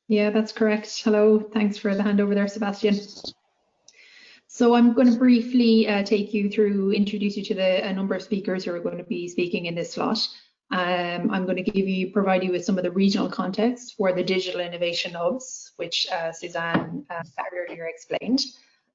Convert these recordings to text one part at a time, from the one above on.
Yeah, that's correct. Hello, thanks for the handover there, Sebastian. So I'm going to briefly introduce you to a number of speakers who are going to be speaking in this slot. I'm going to provide you with some of the regional context for the digital innovation hubs, which Suzanne earlier explained.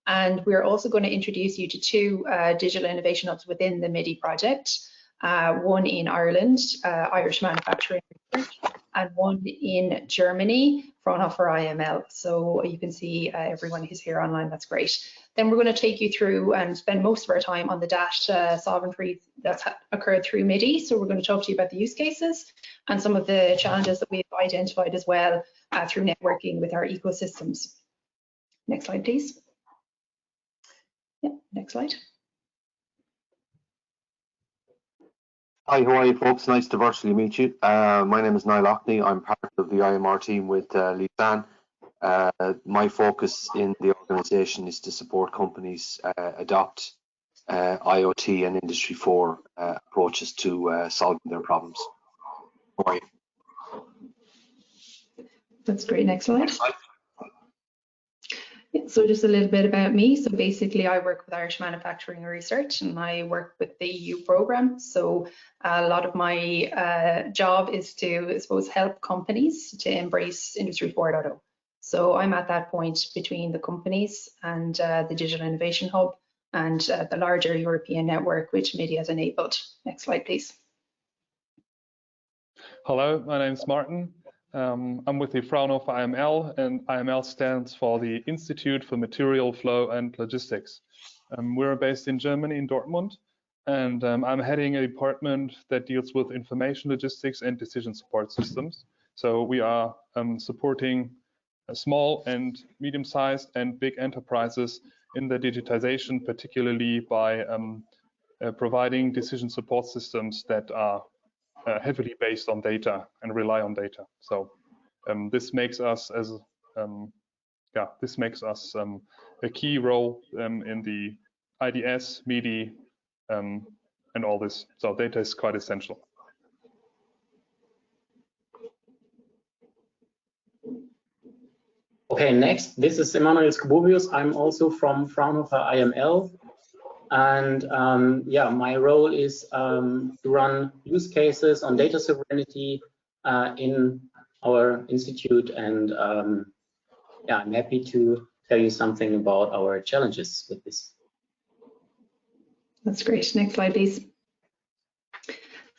And we're also going to introduce you to two digital innovation hubs within the MIDI project, one in Ireland, Irish Manufacturing Research, and one in Germany, Fraunhofer IML. So you can see everyone who's here online, that's great. Then we're going to take you through and spend most of our time on the dash sovereignty that's occurred through MIDI. So we're going to talk to you about the use cases and some of the challenges that we've identified as well through networking with our ecosystems. Next slide, please. Yeah, next slide. Hi, how are you folks? Nice to virtually meet you. My name is Niall Loughney. I'm part of the IMR team with Lisanne. My focus in the organisation is to support companies adopt IoT and Industry 4 approaches to solving their problems. How are you? That's great. Next slide. Yeah, so just a little bit about me. So basically I work with Irish Manufacturing Research and I work with the EU programme. So a lot of my job is to, I suppose, help companies to embrace Industry 4.0. So I'm at that point between the companies and the Digital Innovation Hub and the larger European network, which MIDI has enabled. Next slide, please. Hello, my name is Martin. I'm with the Fraunhofer IML, and IML stands for the Institute for Material Flow and Logistics. We're based in Germany, in Dortmund, and I'm heading a department that deals with information logistics and decision support systems. So we are supporting small and medium-sized and big enterprises in their digitization, particularly by providing decision support systems that are heavily based on data and rely on data. So this makes us a key role in the IDS, MIDI, and all this. So data is quite essential. Okay, next, this is Emanuel Skobovius. I'm also from Fraunhofer IML. And yeah, my role is to run use cases on data sovereignty in our institute. And yeah, I'm happy to tell you something about our challenges with this. That's great. Next slide, please.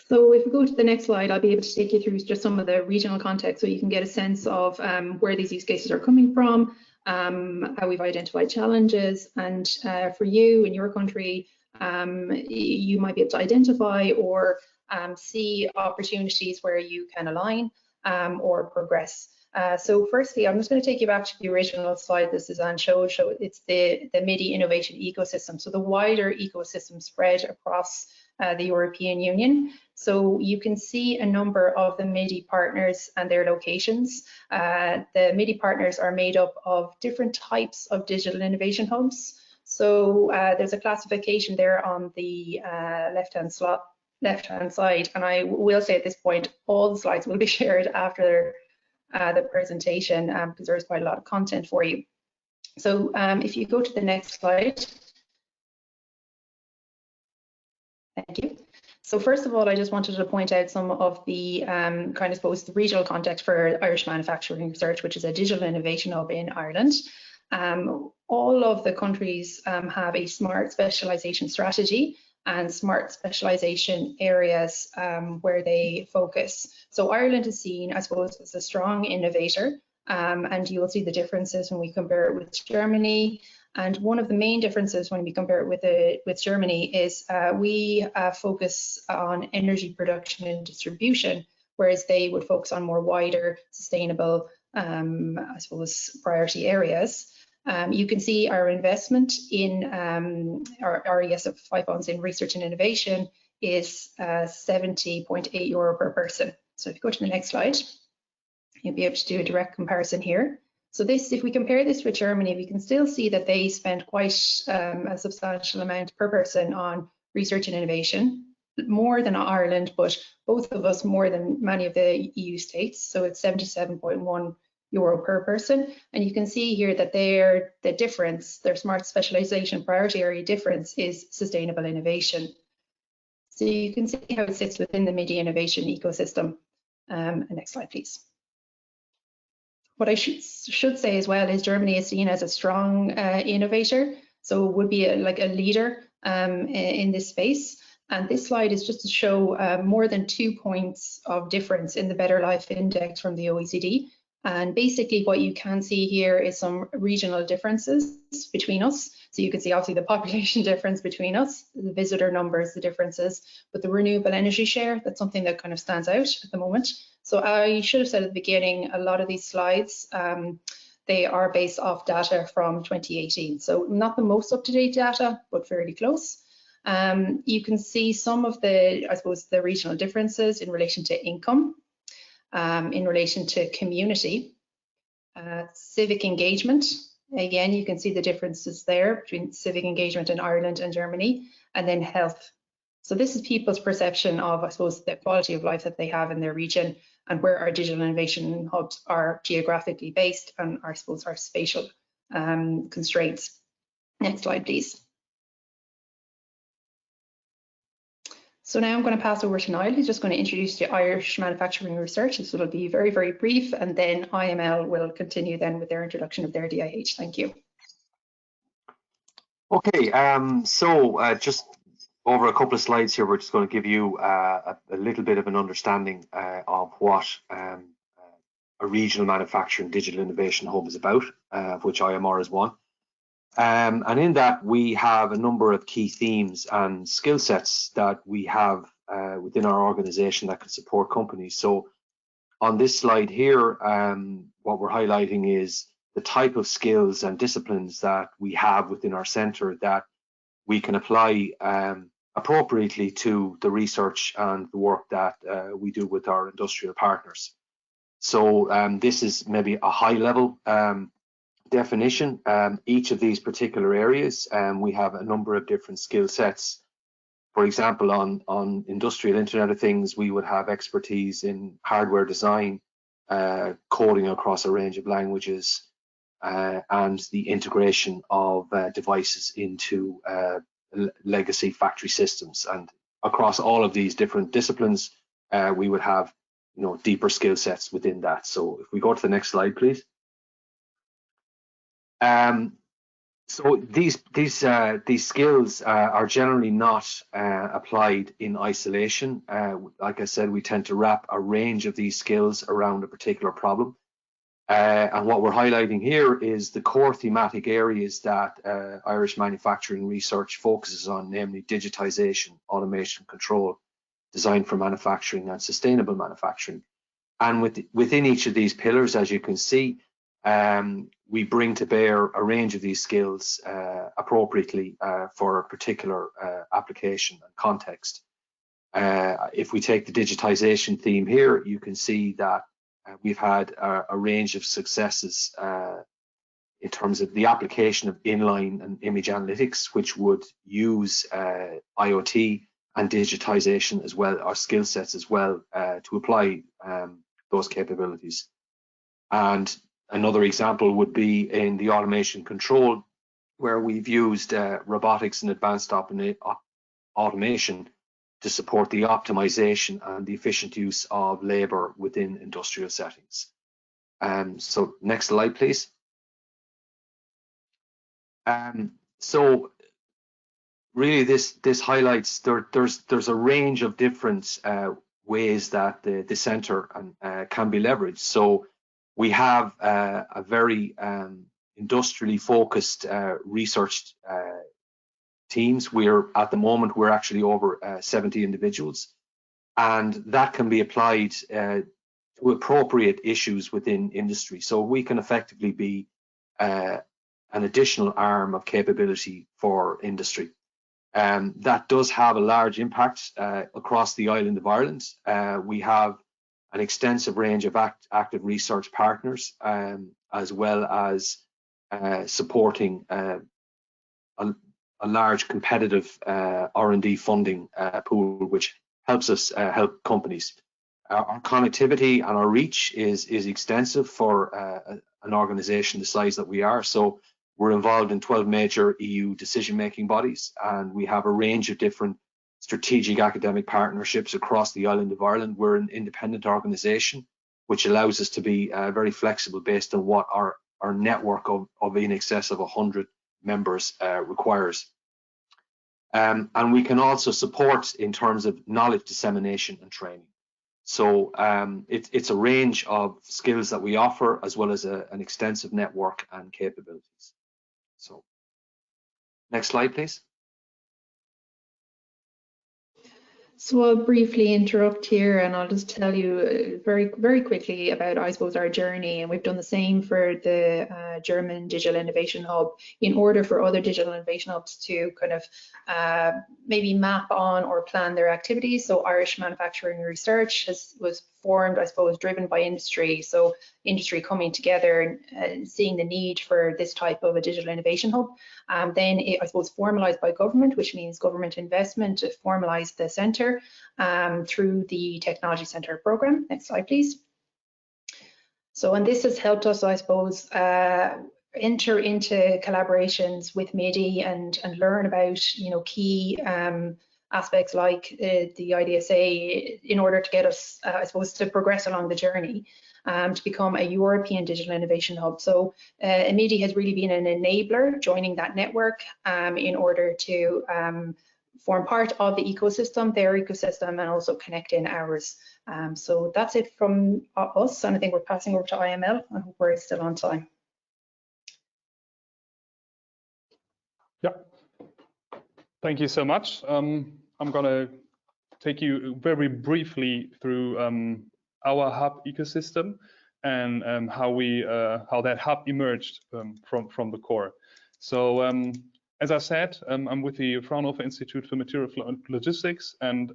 So if we go to the next slide, I'll be able to take you through just some of the regional context so you can get a sense of where these use cases are coming from, how we've identified challenges, and for you in your country, you might be able to identify or see opportunities where you can align or progress. So firstly, I'm just going to take you back to the original slide that Suzanne showed. It's the MIDI innovation ecosystem. So the wider ecosystem spread across the European Union. So you can see a number of the MIDI partners and their locations. The MIDI partners are made up of different types of digital innovation hubs. So there's a classification there on the left-hand side. And I will say at this point, all the slides will be shared after the presentation because there's quite a lot of content for you. So if you go to the next slide. Thank you. So first of all, I just wanted to point out some of the the regional context for Irish Manufacturing Research, which is a digital innovation hub in Ireland. All of the countries have a smart specialisation strategy and smart specialisation areas where they focus. So Ireland is seen, I suppose, as a strong innovator, and you will see the differences when we compare it with Germany. And one of the main differences when we compare it with Germany is we focus on energy production and distribution, whereas they would focus on more wider, sustainable, I suppose, priority areas. You can see our investment in our ESF 5 funds in research and innovation is €70.8 per person. So if you go to the next slide, you'll be able to do a direct comparison here. So this, if we compare this with Germany, we can still see that they spend quite a substantial amount per person on research and innovation, more than Ireland, but both of us more than many of the EU states. So it's 77.1 euro per person. And you can see here that their smart specialization priority area difference is sustainable innovation. So you can see how it sits within the MIDI innovation ecosystem. Next slide, please. What I should say as well is Germany is seen as a strong innovator, so would be like a leader in this space. And this slide is just to show more than 2 points of difference in the Better Life Index from the OECD. And basically what you can see here is some regional differences between us. So you can see obviously the population difference between us, the visitor numbers, the differences, but the renewable energy share, that's something that kind of stands out at the moment. So I should have said at the beginning, a lot of these slides, they are based off data from 2018. So not the most up-to-date data, but fairly close. You can see some of the, I suppose, the regional differences in relation to income, in relation to community, civic engagement. Again, you can see the differences there between civic engagement in Ireland and Germany, and then health. So this is people's perception of, I suppose, the quality of life that they have in their region and where our digital innovation hubs are geographically based and, I suppose, our spatial constraints. Next slide, please. So now I'm going to pass over to Niall, who's just going to introduce the Irish manufacturing research. This will be very, very brief, and then IML will continue then with their introduction of their DIH. Thank you. Okay, just over a couple of slides here, we're just going to give you a little bit of an understanding of what a regional manufacturing digital innovation hub is about, of which IMR is one. And in that, we have a number of key themes and skill sets that we have within our organization that can support companies. So on this slide here, what we're highlighting is the type of skills and disciplines that we have within our center that we can apply appropriately to the research and the work that we do with our industrial partners. So this is maybe a high level definition. Each of these particular areas, we have a number of different skill sets. For example, on industrial Internet of Things, we would have expertise in hardware design, coding across a range of languages, and the integration of devices into legacy factory systems. And across all of these different disciplines, we would have, deeper skill sets within that. So if we go to the next slide, please. So these skills are generally not applied in isolation. Like I said, we tend to wrap a range of these skills around a particular problem. And what we're highlighting here is the core thematic areas that Irish manufacturing research focuses on, namely digitization, automation, control, design for manufacturing, and sustainable manufacturing. And within each of these pillars, as you can see, we bring to bear a range of these skills appropriately for a particular application and context. If we take the digitization theme here, you can see that we've had a range of successes in terms of the application of inline and image analytics, which would use IoT and digitization as well, our skill sets as well, to apply those capabilities. And another example would be in the automation control, where we've used robotics and advanced automation to support the optimization and the efficient use of labor within industrial settings. So next slide, please. So really this highlights there's a range of different ways that the center can be leveraged. So we have a very industrially focused research teams. At the moment we're actually over 70 individuals, and that can be applied to appropriate issues within industry. So we can effectively be an additional arm of capability for industry. That does have a large impact across the island of Ireland. We have an extensive range of active research partners, as well as supporting a large competitive R&D funding pool, which helps us help companies. our connectivity and our reach is extensive for an organization the size that we are. So we're involved in 12 major EU decision-making bodies, and we have a range of different strategic academic partnerships across the island of Ireland. We're an independent organization, which allows us to be very flexible based on what our network of in excess of 100 members requires. And we can also support in terms of knowledge dissemination and training. So it's a range of skills that we offer, as well as an extensive network and capabilities. So next slide, please. So I'll briefly interrupt here, and I'll just tell you very quickly about, I suppose, our journey. And we've done the same for the German Digital Innovation Hub, in order for other digital innovation hubs to kind of maybe map on or plan their activities. So Irish Manufacturing Research was formed, I suppose, driven by industry. So industry coming together and seeing the need for this type of a digital innovation hub. Then I suppose formalised by government, which means government investment to formalise the centre through the Technology Centre programme. Next slide, please. So, and this has helped us, I suppose, enter into collaborations with MIDIH and learn about, you know, key aspects like the IDSA, in order to get us, I suppose, to progress along the journey to become a European digital innovation hub. So MIDIH has really been an enabler, joining that network in order to form part of the ecosystem, their ecosystem, and also connect in ours. So that's it from us, and I think we're passing over to IML. I hope we're still on time. Yeah, thank you so much. I'm going to take you very briefly through our hub ecosystem and how that hub emerged from the core. So as I said, I'm with the Fraunhofer Institute for Material Flow and Logistics, and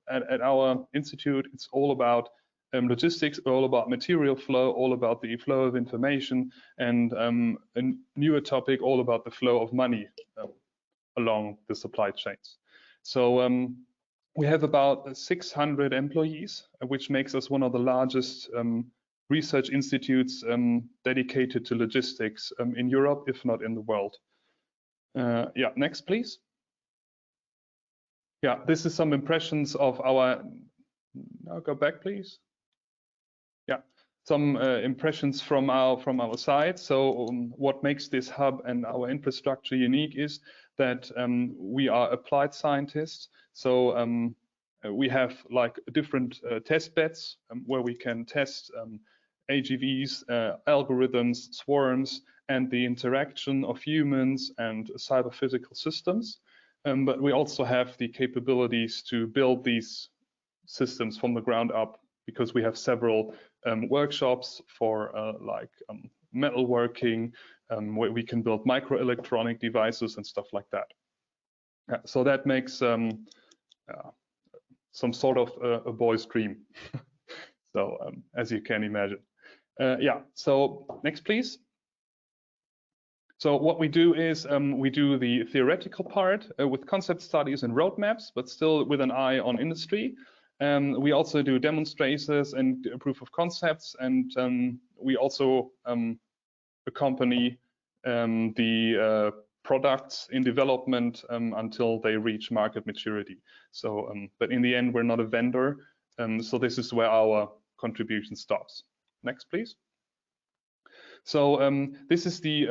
at our institute, it's all about logistics, all about material flow, all about the flow of information, and a newer topic, all about the flow of money along the supply chains. So we have about 600 employees, which makes us one of the largest research institutes dedicated to logistics in Europe, if not in the world. Yeah, next, please. Yeah, this is some impressions of our. Now go back, please. Yeah, some impressions from our side. So what makes this hub and our infrastructure unique is that we are applied scientists. So we have like different test beds where we can test AGVs, algorithms, swarms, and the interaction of humans and cyber-physical systems. But we also have the capabilities to build these systems from the ground up, because we have several workshops for like metalworking, where we can build microelectronic devices and stuff like that. So that makes some sort of a boy's dream. So as you can imagine. Yeah, so next, please. So what we do is we do the theoretical part with concept studies and roadmaps, but still with an eye on industry. We also do demonstrators and proof of concepts, and we also accompany the products in development until they reach market maturity. So, but in the end, we're not a vendor, so this is where our contribution stops. Next, please. So this is the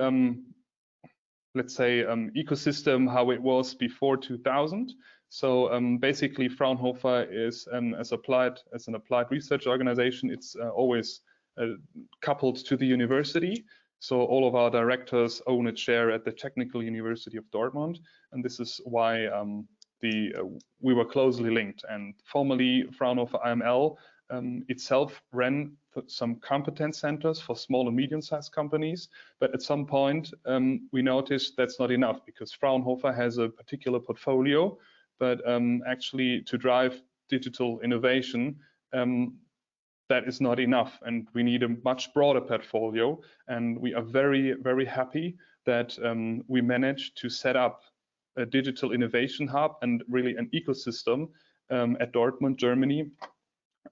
let's say ecosystem how it was before 2000. So basically, Fraunhofer is as an applied research organization. It's always coupled to the university. So all of our directors own a chair at the Technical University of Dortmund, and this is why we were closely linked. And formerly, Fraunhofer IML itself ran some competence centers for small and medium-sized companies, but at some point we noticed that's not enough, because Fraunhofer has a particular portfolio, but actually to drive digital innovation, that is not enough, and we need a much broader portfolio. And we are very, very happy that we managed to set up a digital innovation hub and really an ecosystem at Dortmund, Germany,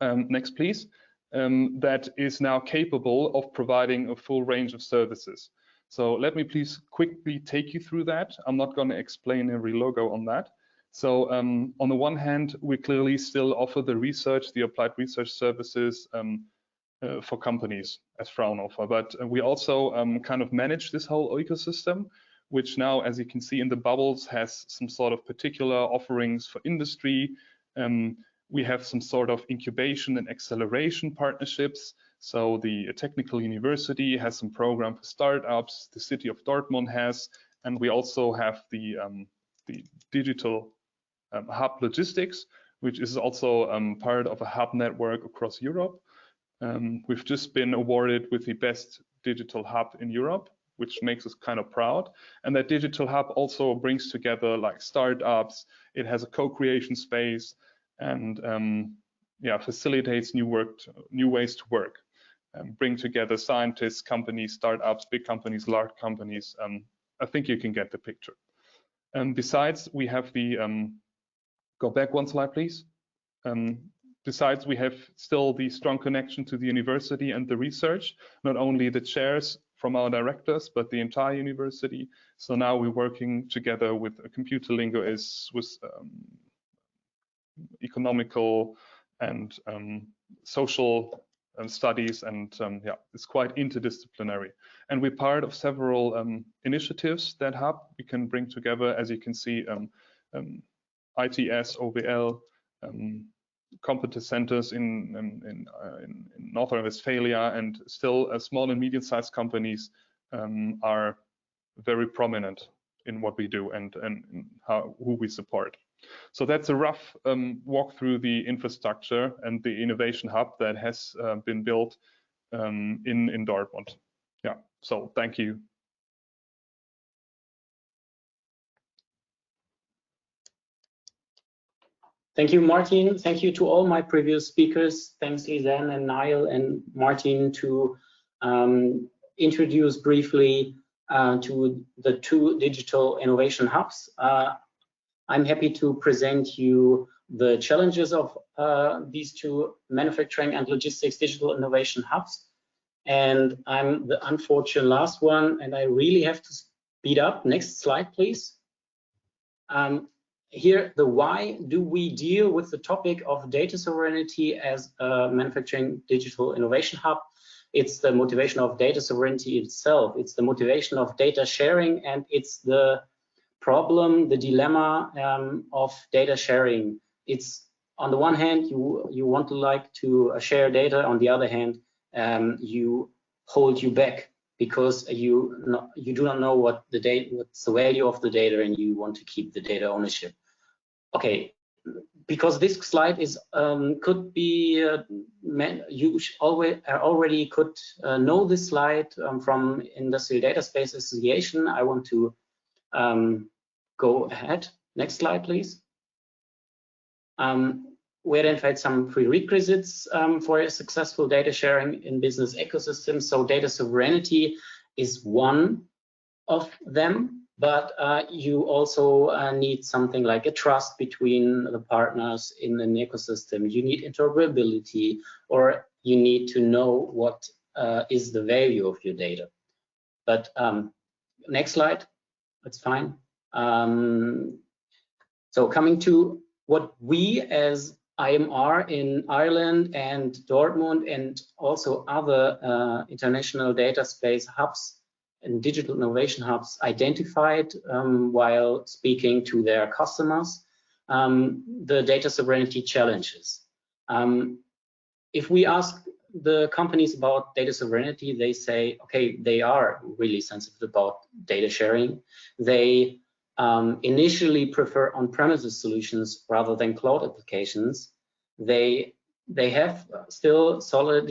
next please, that is now capable of providing a full range of services. So let me please quickly take you through that. I'm not going to explain every logo on that. So on the one hand, we clearly still offer the research, the applied research services for companies as Fraunhofer, but we also kind of manage this whole ecosystem, which now, as you can see in the bubbles, has some sort of particular offerings for industry. We have some sort of incubation and acceleration partnerships. So the technical university has some program for startups, the city of Dortmund has, and we also have the digital hub logistics, which is also part of a hub network across Europe. We've just been awarded with the best digital hub in Europe, which makes us kind of proud. And that digital hub also brings together like startups. It has a co-creation space and yeah, facilitates new ways to work. Bring together scientists, companies, startups, big companies, large companies. I think you can get the picture. Besides, we have the, go back one slide, please. Besides, we have still the strong connection to the university and the research, not only the chairs from our directors, but the entire university. So now we're working together with computer linguists, with economical and social studies, and yeah, it's quite interdisciplinary. And we're part of several initiatives that hub. We can bring together, as you can see, ITS, OVL, competence centers in North Rhine-Westphalia, and still small and medium-sized companies are very prominent in what we do and who we support. So that's a rough walk through the infrastructure and the innovation hub that has been built in Dortmund. Yeah, so thank you. Thank you, Martin. Thank you to all my previous speakers. Thanks, Lisanne and Niall and Martin, to introduce briefly to the two digital innovation hubs. I'm happy to present you the challenges of these two manufacturing and logistics digital innovation hubs. And I'm the unfortunate last one, and I really have to speed up. Next slide, please. Here, the why do we deal with the topic of data sovereignty as a manufacturing digital innovation hub? It's the motivation of data sovereignty itself. It's the motivation of data sharing, and it's the problem, the dilemma of data sharing. It's on the one hand, you want to like to share data. On the other hand, you hold you back because you do not know what's the value of the data, and you want to keep the data ownership. Okay, because this slide is could be you already could know this slide from Industrial Data Space Association. I want to go ahead. Next slide, please. We identified some prerequisites for a successful data sharing in business ecosystems. So data sovereignty is one of them, but you also need something like a trust between the partners in an ecosystem. You need interoperability, or you need to know what is the value of your data. But next slide, that's fine. So coming to what we as IMR in Ireland and Dortmund and also other international data space hubs and digital innovation hubs identified while speaking to their customers, the data sovereignty challenges. If we ask the companies about data sovereignty, they say, okay, they are really sensitive about data sharing. They initially prefer on-premises solutions rather than cloud applications. They have still solid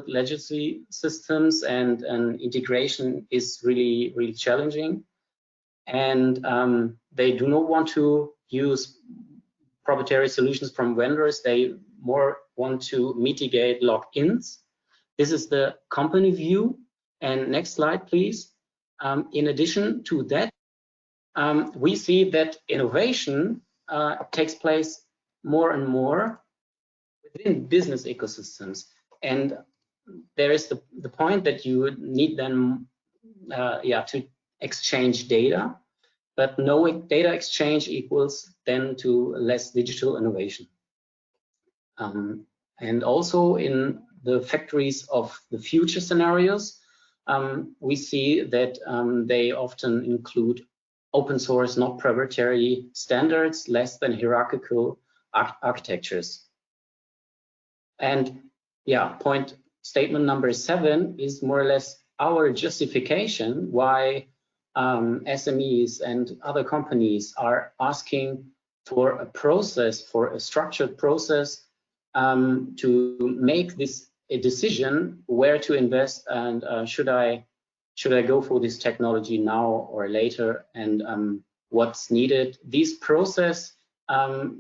legacy systems, and integration is really challenging. And they do not want to use proprietary solutions from vendors. They more want to mitigate lock-ins. This is the company view. And next slide, please. In addition to that, we see that innovation takes place more and more within business ecosystems. And there is the point that you would need then to exchange data, but no data exchange equals then to less digital innovation. And also in the factories of the future scenarios, we see that they often include open source, not proprietary standards, less than hierarchical architectures. And yeah, statement number 7 is more or less our justification why SMEs and other companies are asking for a process, for a structured process to make this a decision where to invest, and should I go for this technology now or later, and what's needed. This process,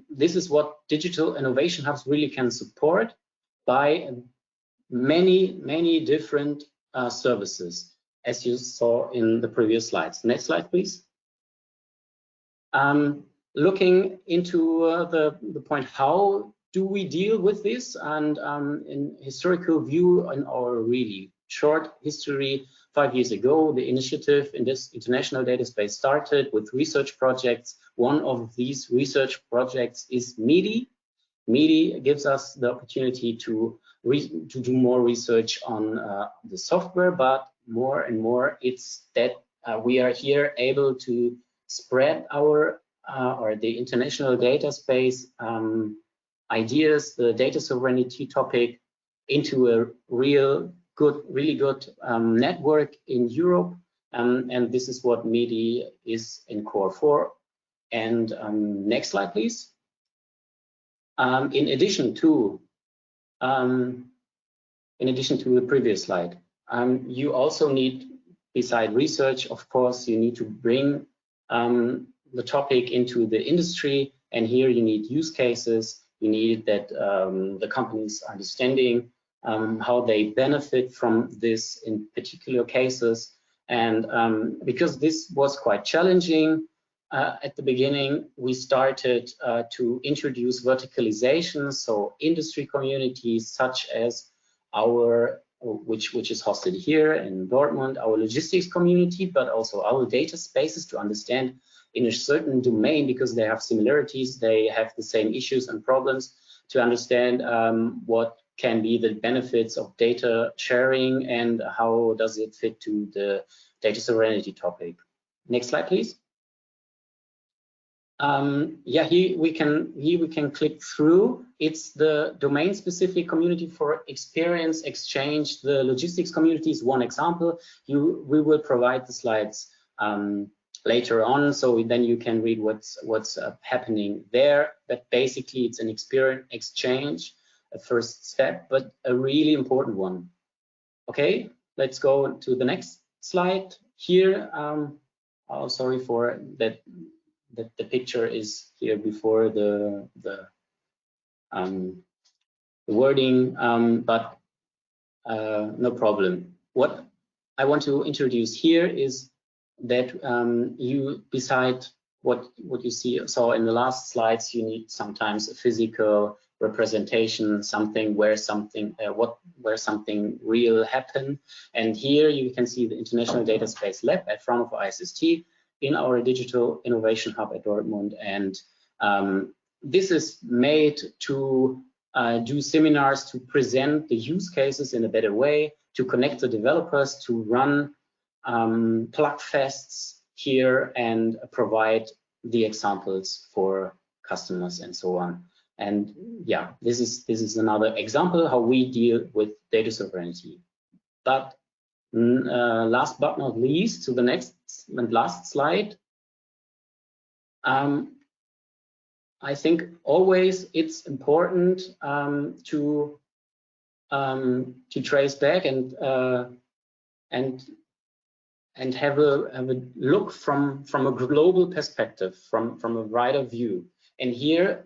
this is what digital innovation hubs really can support by many different services, as you saw in the previous slides. Next slide, please. Looking into the point, how do we deal with this? And in historical view, in our really short history, 5 years ago, the initiative in this international data space started with research projects. One of these research projects is MIDIH. MIDIH gives us the opportunity to do more research on the software, but more and more it's that we are here able to spread our or the international data space ideas, the data sovereignty topic, into a really good network in Europe, and this is what MIDIH is in core for. And next slide, please. In addition to the previous slide, you also need, beside research, of course, you need to bring the topic into the industry, and here you need use cases. You need that the companies understanding how they benefit from this in particular cases. And because this was quite challenging at the beginning, we started to introduce verticalization. So industry communities such as our, which is hosted here in Dortmund, our logistics community, but also our data spaces to understand in a certain domain, because they have similarities, they have the same issues and problems, to understand what can be the benefits of data sharing and how does it fit to the data sovereignty topic. Next slide, please. Here we can click through. It's the domain-specific community for experience exchange. The logistics community is one example. We will provide the slides later on, so then you can read what's happening there. But basically, it's an experience exchange, a first step, but a really important one. Okay, let's go to the next slide. Here, oh, sorry for that. The picture is here before the wording, but no problem. What I want to introduce here is that you, beside what you saw in the last slides, you need sometimes a physical representation, something where something real happened. And here you can see the International Data Space Lab at Fraunhofer ISST in our Digital Innovation Hub at Dortmund. And this is made to do seminars, to present the use cases in a better way, to connect the developers, to run plug fests here and provide the examples for customers and so on. And yeah, this is another example how we deal with data sovereignty. But last but not least, to the next and last slide. I think always it's important to trace back and have a look from a global perspective, from a wider view. And here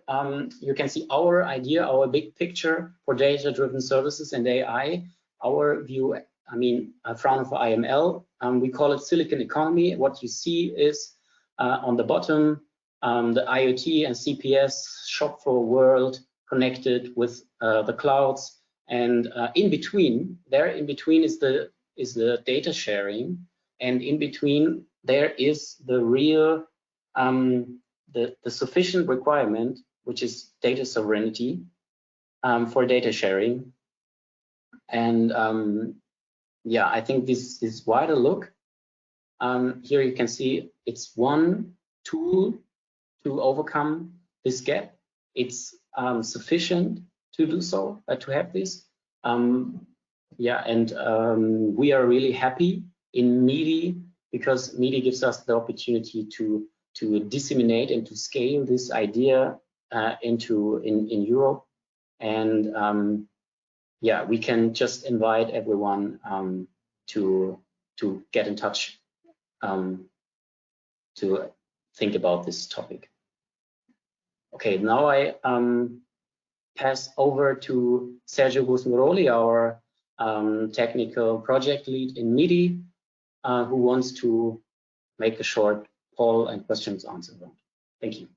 you can see our idea, our big picture for data-driven services and AI. Our view, I mean, Fraunhofer IML, we call it Silicon Economy. What you see is on the bottom, the IoT and CPS shop floor world connected with the clouds, and in between is the data sharing, and in between there is the real the sufficient requirement, which is data sovereignty for data sharing. And yeah, I think this is wider look. Here you can see it's one tool to overcome this gap. It's sufficient to do so, to have this. Yeah, and we are really happy in MIDI, because MIDI gives us the opportunity to disseminate and to scale this idea in Europe. And yeah, we can just invite everyone to get in touch to think about this topic. Okay, now I pass over to Sergio Gusmeroli, our technical project lead in MIDI, who wants to make a short poll and questions answer round. Thank you.